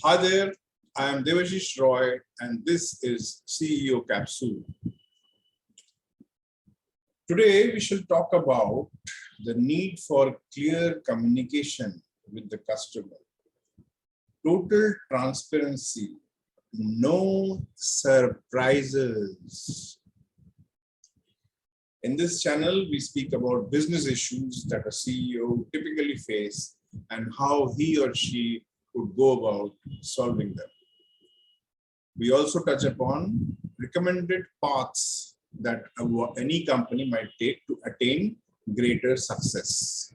Hi there, I am Debasish Roy and this is CEO CAPSULE. Today we shall talk about the need for clear communication with the customer, total transparency, no surprises. In this channel, we speak about business issues that a CEO typically face and how he or she would go about solving them. We also touch upon recommended paths that any company might take to attain greater success.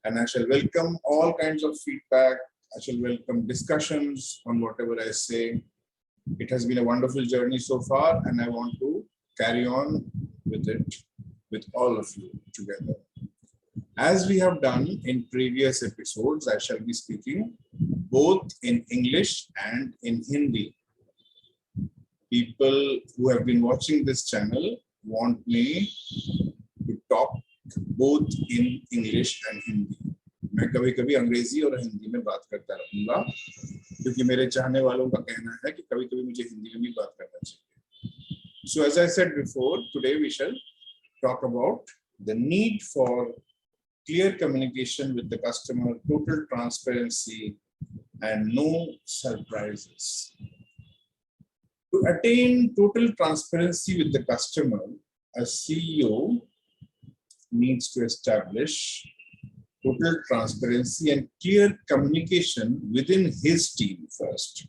And I shall welcome all kinds of feedback. I shall welcome discussions on whatever I say. It has been a wonderful journey so far, and I want to carry on with it with all of you together. As we have done in previous episodes, I shall be speaking both in English and in Hindi. People who have been watching this channel want me to talk both in English and Hindi. मैं कभी-कभी अंग्रेजी और हिंदी में बात करता रहूँगा, क्योंकि मेरे चाहने वालों का कहना है कि कभी-कभी मुझे हिंदी में भी बात करना चाहिए. So as I said before, today we shall talk about the need for clear communication with the customer, total transparency, and no surprises. To attain total transparency with the customer, a CEO needs to establish total transparency and clear communication within his team first.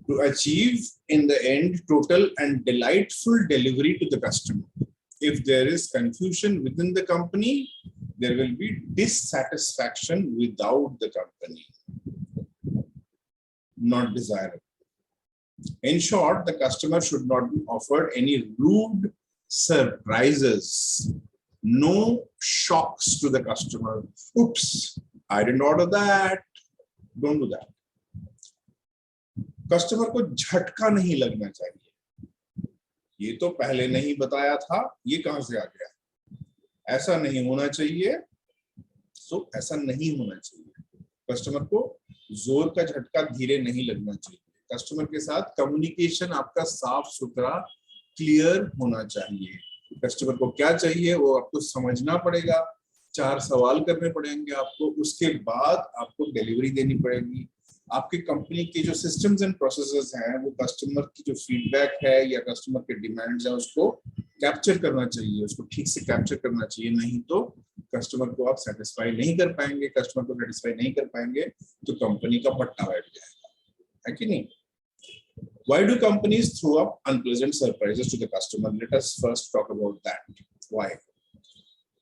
To achieve, in the end, total and delightful delivery to the customer. If there is confusion within the company, there will be dissatisfaction without the company. Not desirable. In short, the customer should not be offered any rude surprises. No shocks to the customer. Oops, I didn't order that. Don't do that. Customer को झटका नहीं लगना चाहिए. ये तो पहले नहीं बताया था, ये कहां से आ गया? ऐसा नहीं होना चाहिए. सो ऐसा नहीं होना चाहिए. कस्टमर को जोर का झटका धीरे नहीं लगना चाहिए. कस्टमर के साथ कम्युनिकेशन आपका साफ सुथरा क्लियर होना चाहिए. कस्टमर को क्या चाहिए वो आपको समझना पड़ेगा. 4 सवाल करने पड़ेंगे आपको. उसके बाद आपको डिलीवरी देनी पड़ेगी. आपकी कंपनी के जो सिस्टम्स एंड प्रोसेसेस हैं वो कस्टमर की जो फीडबैक है या कस्टमर के डिमांड्स हैं उसको कैप्चर करना चाहिए. उसको ठीक से कैप्चर करना चाहिए. नहीं तो कस्टमर को आप सेटिस्फाई नहीं कर पाएंगे. कस्टमर को सेटिस्फाई नहीं कर पाएंगे तो कंपनी का पट्टा बैठ जाएगा, है कि नहीं? Why do companies throw up unpleasant surprises to the customer? Let us first talk about that. Why?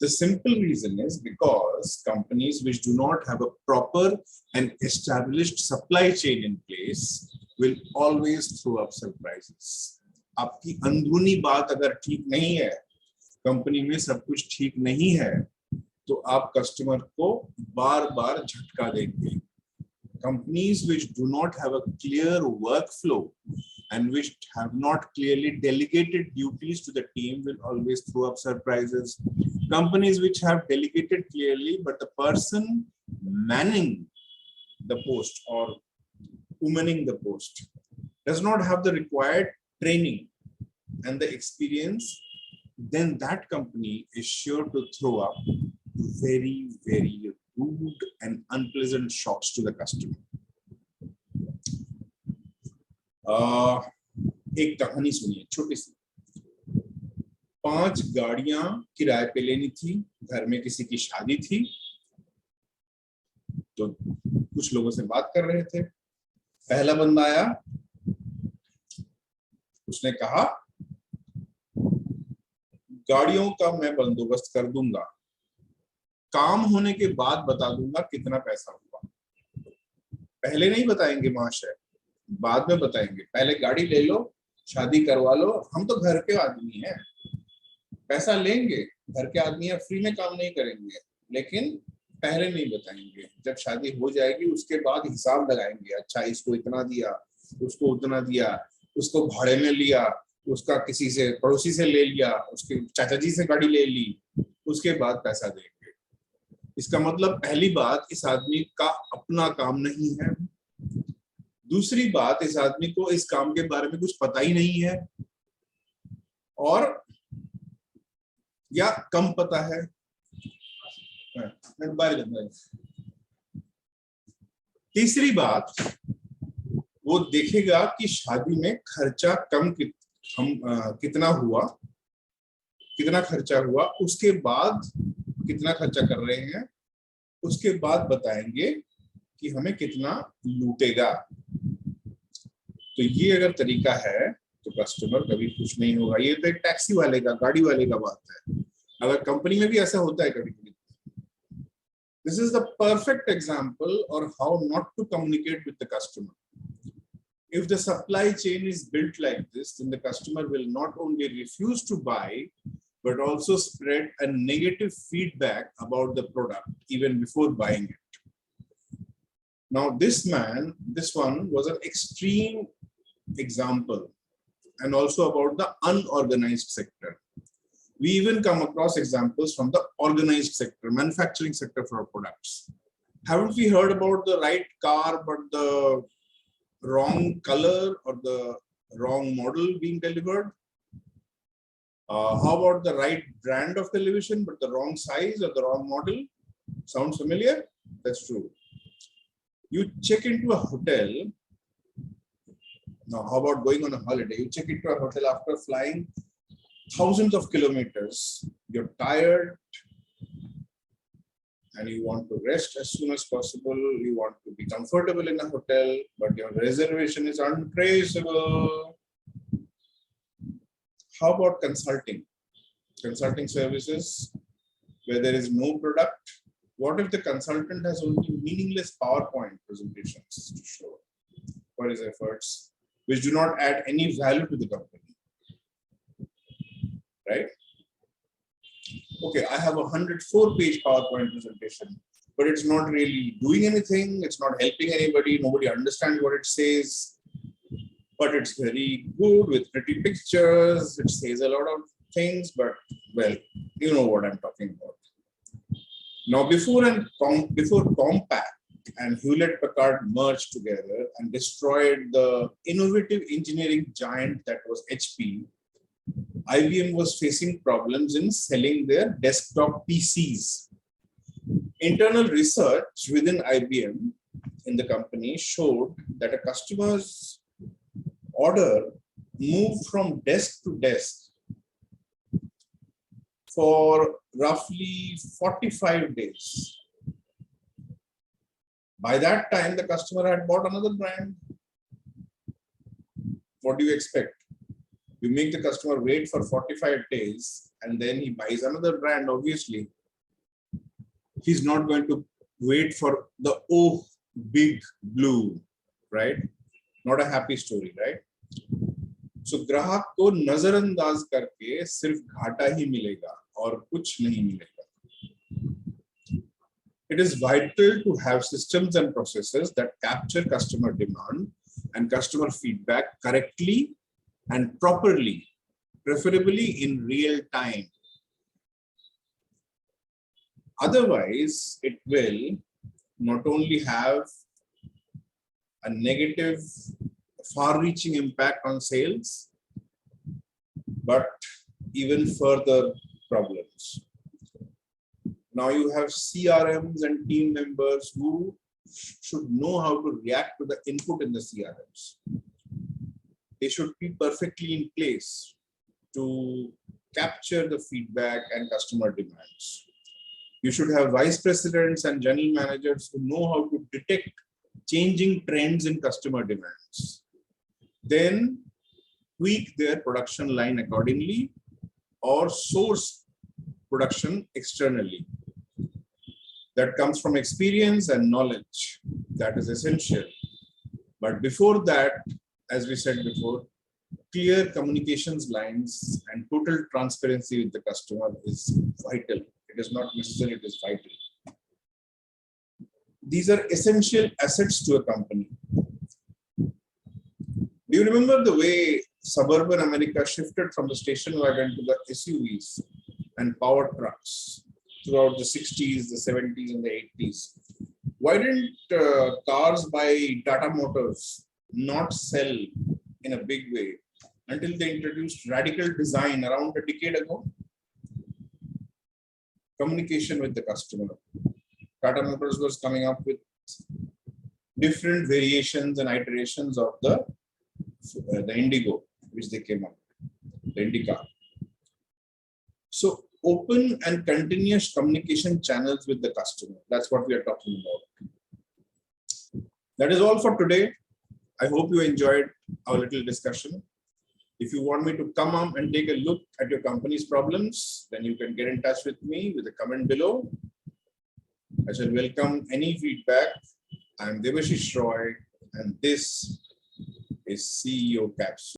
The simple reason is because companies which do not have a proper and established supply chain in place will always throw up surprises. आपकी अंदरूनी बात अगर ठीक नहीं है, company में सब कुछ ठीक नहीं है, तो आप कस्टमर को बार-बार झटका देंगे. Companies which do not have a clear workflow and which have not clearly delegated duties to the team will always throw up surprises. Companies which have delegated clearly, but the person manning the post or womaning the post does not have the required training and the experience, then that company is sure to throw up very, very rude and unpleasant shocks to the customer. एक कहानी सुनिए छोटी सी. 5 गाड़ियां किराए पे लेनी थी. घर में किसी की शादी थी, तो कुछ लोगों से बात कर रहे थे. पहला बंदा आया, उसने कहा गाड़ियों का मैं बंदोबस्त कर दूंगा, काम होने के बाद बता दूंगा कितना पैसा हुआ. पहले नहीं बताएंगे महाशय, बाद में बताएंगे. पहले गाड़ी ले लो, शादी करवा लो. हम तो घर के आदमी हैं, पैसा लेंगे. घर के आदमी हैं, फ्री में काम नहीं करेंगे, लेकिन पहले नहीं बताएंगे. जब शादी हो जाएगी उसके बाद हिसाब लगाएंगे. अच्छा, इसको इतना दिया, उसको उतना दिया, उसको भाड़े में लिया, उसका किसी से पड़ोसी से ले लिया, उसके चाचा जी से गाड़ी ले ली, उसके बाद पैसा देंगे. इसका मतलब पहली बात, इस आदमी का अपना काम नहीं है, दूसरी बात, इस आदमी को इस काम के बारे में कुछ पता ही नहीं है और या कम पता है। तीसरी बात, वो देखेगा कि शादी में खर्चा कितना हुआ, कितना खर्चा हुआ, उसके बाद कितना खर्चा कर रहे हैं, उसके बाद बताएंगे कि हमें कितना लूटेगा। तो ये अगर तरीका है तो कस्टमर कभी खुश नहीं होगा। ये तो एक टैक्सी वाले का, गाड़ी वाले का बात है। अगर कंपनी में भी ऐसा होता है कभी कभी, this is the perfect example और how not to communicate with the customer. If the supply chain is built like this, then the customer will not only refuse to buy, but also spread a negative feedback about the product even before buying it. Now, this one was an extreme example, and also about the unorganized sector. We even come across examples from the organized sector, manufacturing sector for our products. Haven't we heard about the right car, but the wrong color or the wrong model being delivered? How about the right brand of television, but the wrong size or the wrong model? Sounds familiar? That's true. You check into a hotel. Now, how about going on a holiday? You check into a hotel after flying thousands of kilometers. You're tired and you want to rest as soon as possible. You want to be comfortable in a hotel, but your reservation is untraceable. How about consulting? Consulting services where there is no product. What if the consultant has only meaningless PowerPoint presentations to show for his efforts, which do not add any value to the company? Right? Okay, I have a 104-page PowerPoint presentation, but it's not really doing anything. It's not helping anybody. Nobody understands what it says, but it's very good with pretty pictures. It says a lot of things, but well, you know what I'm talking about. Now, before Compaq and Hewlett-Packard merged together and destroyed the innovative engineering giant that was HP, IBM was facing problems in selling their desktop PCs. Internal research within IBM in the company showed that a customer's order moved from desk to desk for roughly 45 days. By that time, the customer had bought another brand. What do you expect? You make the customer wait for 45 days and then he buys another brand, obviously. He's not going to wait for the big blue, right? Not a happy story, right? So ग्राहक को नजरअंदाज करके सिर्फ घाटा ही मिलेगा और कुछ नहीं मिलेगा. It is vital to have systems and processes that capture customer demand and customer feedback correctly and properly, preferably in real time. Otherwise, it will not only have a negative, far-reaching impact on sales, but even further problems. Now you have CRMs and team members who should know how to react to the input in the CRMs. They should be perfectly in place to capture the feedback and customer demands. You should have vice presidents and general managers who know how to detect changing trends in customer demands. Then tweak their production line accordingly or source production externally. That comes from experience and knowledge. That is essential. But before that, as we said before, clear communications lines and total transparency with the customer is vital. It is not necessary, it is vital. These are essential assets to a company. Do you remember the way suburban America shifted from the station wagon to the SUVs and power trucks throughout the 60s, the 70s, and the 80s? Why didn't cars by Tata Motors not sell in a big way until they introduced radical design around a decade ago. Communication with the customer. Tata Motors was coming up with different variations and iterations of the Indigo, which they came up with, the Indica. So open and continuous communication channels with the customer. That's what we are talking about. That is all for today. I hope you enjoyed our little discussion. If you want me to come up and take a look at your company's problems, then you can get in touch with me with a comment below. I shall welcome any feedback. I'm Debasish Roy, and this is CEO CAPSULE.